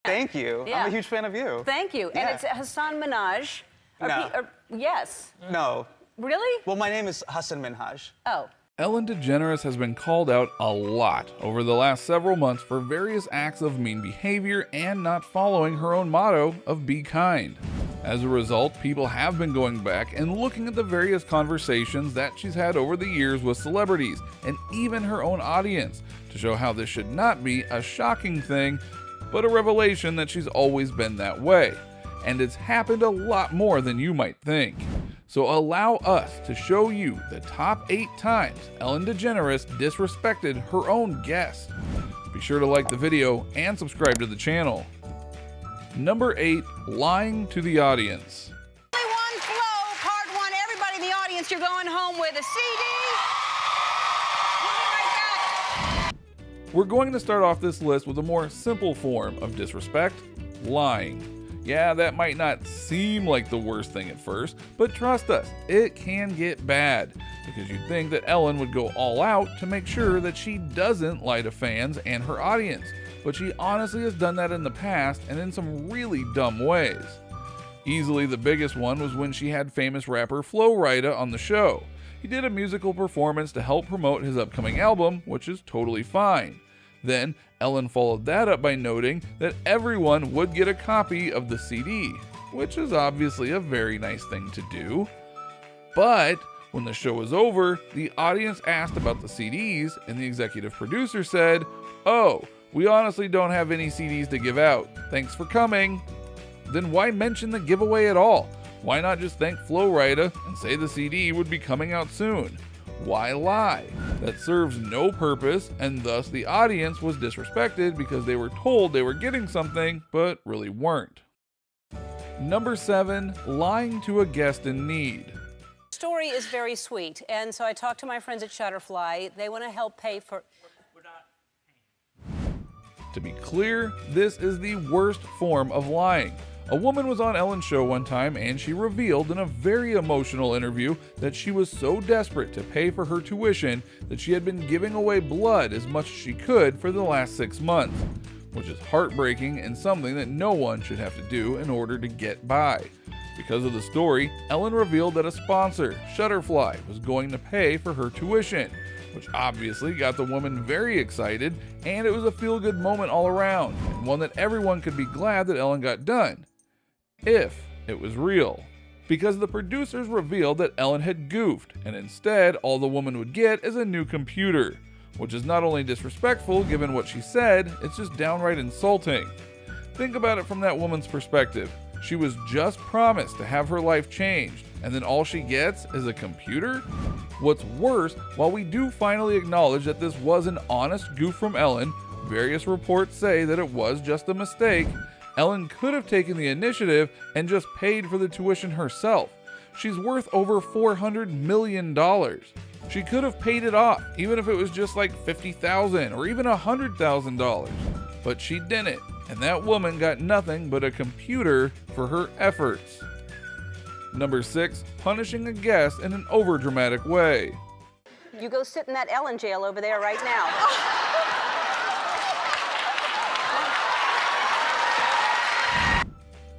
Thank you. Yeah. I'm a huge fan of you. Thank you. Yeah. And it's Hasan Minhaj. No. Yes. No. Really? Well, my name is Hasan Minhaj. Oh. Ellen DeGeneres has been called out a lot over the last several months for various acts of mean behavior and not following her own motto of be kind. As a result, people have been going back and looking at the various conversations that she's had over the years with celebrities and even her own audience to show how this should not be a shocking thing, but a revelation that she's always been that way. And it's happened a lot more than you might think. So allow us to show you the top 8 times Ellen DeGeneres disrespected her own guest. Be sure to like the video and subscribe to the channel. Number 8, lying to the audience. Only one flow, part 1. Everybody in the audience, you're going home with a CD. We'll be right back. We're going to start off this list with a more simple form of disrespect, lying. Yeah, that might not seem like the worst thing at first, but trust us, it can get bad, because you'd think that Ellen would go all out to make sure that she doesn't lie to fans and her audience, but she honestly has done that in the past and in some really dumb ways. Easily the biggest one was when she had famous rapper Flo Rida on the show. He did a musical performance to help promote his upcoming album, which is totally fine. Then, Ellen followed that up by noting that everyone would get a copy of the CD, which is obviously a very nice thing to do. But when the show was over, the audience asked about the CDs, and the executive producer said, "Oh, we honestly don't have any CDs to give out. Thanks for coming." Then why mention the giveaway at all? Why not just thank Flo Rida and say the CD would be coming out soon? Why lie? That serves no purpose, and thus the audience was disrespected because they were told they were getting something, but really weren't. Number 7, lying to a guest in need. The story is very sweet, and so I talked to my friends at Shutterfly. They want to help pay for... To be clear, this is the worst form of lying. A woman was on Ellen's show one time and she revealed in a very emotional interview that she was so desperate to pay for her tuition that she had been giving away blood as much as she could for the last 6 months, which is heartbreaking and something that no one should have to do in order to get by. Because of the story, Ellen revealed that a sponsor, Shutterfly, was going to pay for her tuition, which obviously got the woman very excited, and it was a feel-good moment all around, and one that everyone could be glad that Ellen got done. If it was real. Because the producers revealed that Ellen had goofed, and instead all the woman would get is a new computer, which is not only disrespectful given what she said, it's just downright insulting. Think about it from that woman's perspective. She was just promised to have her life changed, and then all she gets is a computer? What's worse, while we do finally acknowledge that this was an honest goof from Ellen, various reports say that it was just a mistake. Ellen could have taken the initiative and just paid for the tuition herself. She's worth over $400 million. She could have paid it off, even if it was just like $50,000 or even $100,000. But she didn't, and that woman got nothing but a computer for her efforts. Number 6, punishing a guest in an overdramatic way. You go sit in that Ellen jail over there right now.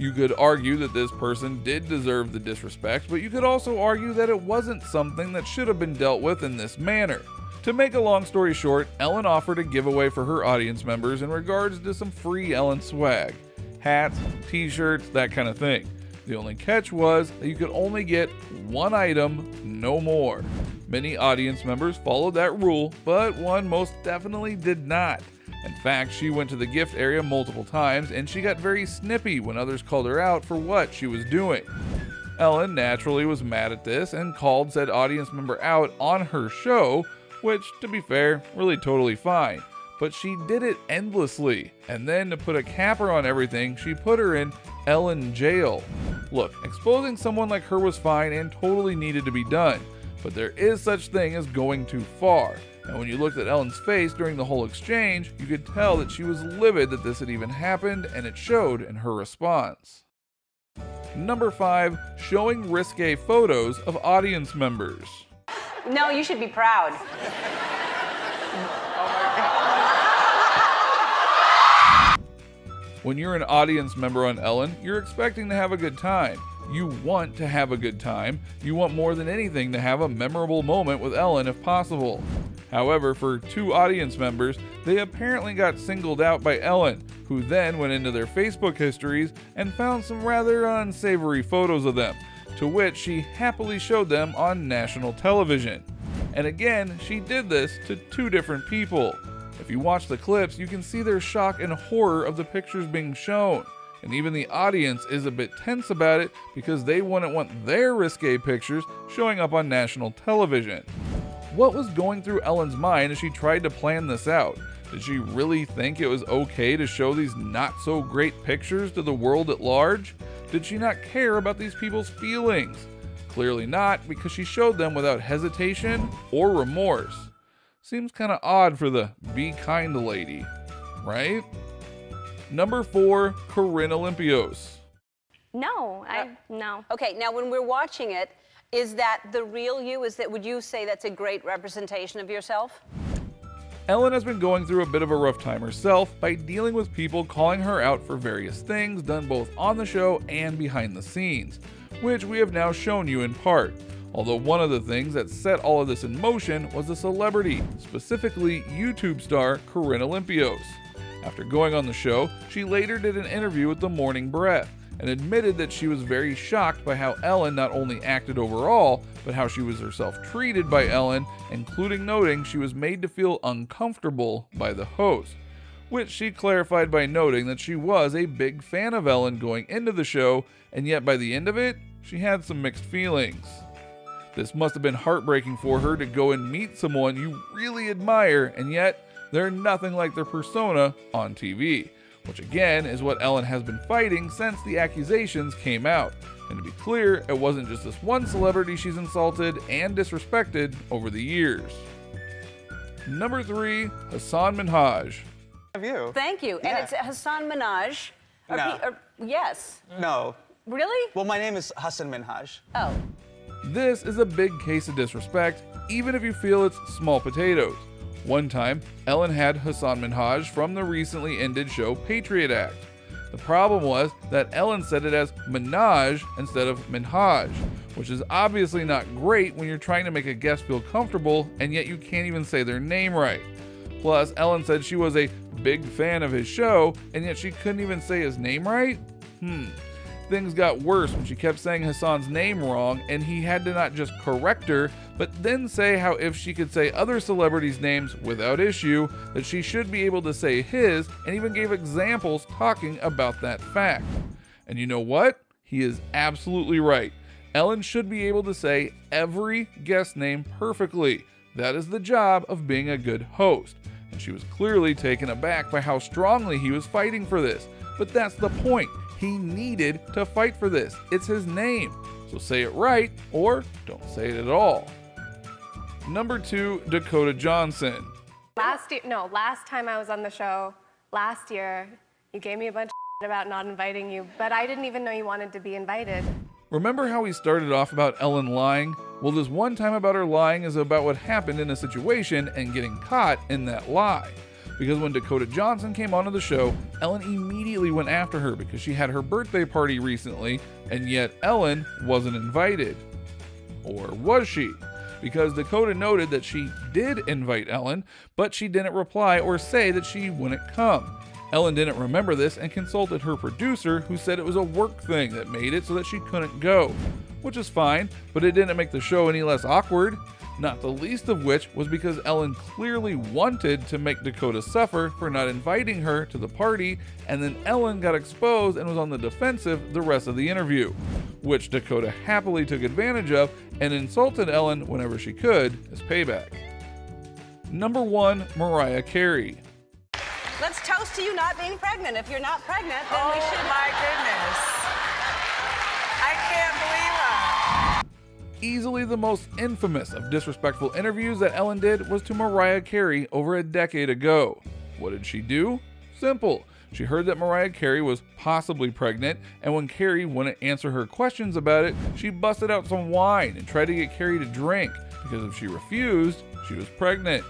You could argue that this person did deserve the disrespect, but you could also argue that it wasn't something that should have been dealt with in this manner. To make a long story short, Ellen offered a giveaway for her audience members in regards to some free Ellen swag. Hats, t-shirts, that kind of thing. The only catch was that you could only get one item, no more. Many audience members followed that rule, but one most definitely did not. In fact, she went to the gift area multiple times and she got very snippy when others called her out for what she was doing. Ellen naturally was mad at this and called said audience member out on her show, which, to be fair, really totally fine. But she did it endlessly, and then to put a capper on everything, she put her in Ellen jail. Look, exposing someone like her was fine and totally needed to be done, but there is such thing as going too far. And when you looked at Ellen's face during the whole exchange, you could tell that she was livid that this had even happened, and it showed in her response. Number 5, showing risque photos of audience members. No, you should be proud. When you're an audience member on Ellen, you're expecting to have a good time. You want to have a good time. You want more than anything to have a memorable moment with Ellen if possible. However, for two audience members, they apparently got singled out by Ellen, who then went into their Facebook histories and found some rather unsavory photos of them, to which she happily showed them on national television. And again, she did this to two different people. If you watch the clips, you can see their shock and horror of the pictures being shown. And even the audience is a bit tense about it because they wouldn't want their risque pictures showing up on national television. What was going through Ellen's mind as she tried to plan this out? Did she really think it was okay to show these not so great pictures to the world at large? Did she not care about these people's feelings? Clearly not, because she showed them without hesitation or remorse. Seems kind of odd for the be kind lady, right? Number 4, Karin Olympus. No, no. Okay, now when we're watching it, is that the real you? Would you say that's a great representation of yourself? Ellen has been going through a bit of a rough time herself by dealing with people calling her out for various things done both on the show and behind the scenes, which we have now shown you in part. Although one of the things that set all of this in motion was a celebrity, specifically YouTube star Karin Olympus. After going on the show, she later did an interview with The Morning Breath and admitted that she was very shocked by how Ellen not only acted overall, but how she was herself treated by Ellen, including noting she was made to feel uncomfortable by the host, which she clarified by noting that she was a big fan of Ellen going into the show, and yet by the end of it, she had some mixed feelings. This must have been heartbreaking for her to go and meet someone you really admire, and yet they're nothing like their persona on TV, which again is what Ellen has been fighting since the accusations came out. And to be clear, it wasn't just this one celebrity she's insulted and disrespected over the years. Number 3, Hasan Minhaj. Have you? Thank you. Yeah. And it's Hasan Minhaj. No. Yes. No. Really? Well, my name is Hasan Minhaj. Oh. This is a big case of disrespect, even if you feel it's small potatoes. One time, Ellen had Hasan Minhaj from the recently ended show Patriot Act. The problem was that Ellen said it as Minaj instead of Minhaj, which is obviously not great when you're trying to make a guest feel comfortable and yet you can't even say their name right. Plus, Ellen said she was a big fan of his show and yet she couldn't even say his name right? Things got worse when she kept saying Hasan's name wrong and he had to not just correct her, but then say how if she could say other celebrities' names without issue, that she should be able to say his, and even gave examples talking about that fact. And you know what? He is absolutely right. Ellen should be able to say every guest name perfectly. That is the job of being a good host. And she was clearly taken aback by how strongly he was fighting for this. But that's the point. He needed to fight for this. It's his name. So say it right or don't say it at all. Number 2, Dakota Johnson. Last time I was on the show, last year, you gave me a bunch of about not inviting you, but I didn't even know you wanted to be invited. Remember how we started off about Ellen lying? Well, this one time about her lying is about what happened in a situation and getting caught in that lie. Because when Dakota Johnson came onto the show, Ellen immediately went after her because she had her birthday party recently, and yet Ellen wasn't invited. Or was she? Because Dakota noted that she did invite Ellen, but she didn't reply or say that she wouldn't come. Ellen didn't remember this and consulted her producer, who said it was a work thing that made it so that she couldn't go. Which is fine, but it didn't make the show any less awkward. Not the least of which was because Ellen clearly wanted to make Dakota suffer for not inviting her to the party, and then Ellen got exposed and was on the defensive the rest of the interview, which Dakota happily took advantage of and insulted Ellen whenever she could as payback. Number 1, Mariah Carey. Let's toast to you not being pregnant. If you're not pregnant, then we should. Oh my goodness. I can't believe it. Easily the most infamous of disrespectful interviews that Ellen did was to Mariah Carey over a decade ago. What did she do? Simple. She heard that Mariah Carey was possibly pregnant, and when Carey wouldn't answer her questions about it, she busted out some wine and tried to get Carey to drink, because if she refused, she was pregnant.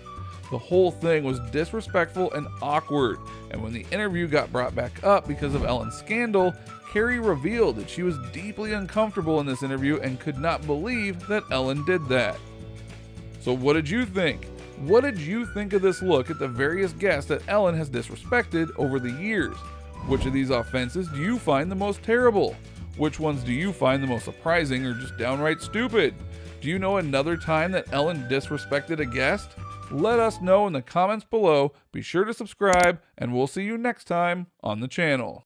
The whole thing was disrespectful and awkward, And when the interview got brought back up because of Ellen's scandal, Carrie revealed that she was deeply uncomfortable in this interview and could not believe that Ellen did that. So what did you think? What did you think of this look at the various guests that Ellen has disrespected over the years? Which of these offenses do you find the most terrible? Which ones do you find the most surprising or just downright stupid? Do you know another time that Ellen disrespected a guest? Let us know in the comments below. Be sure to subscribe, and we'll see you next time on the channel.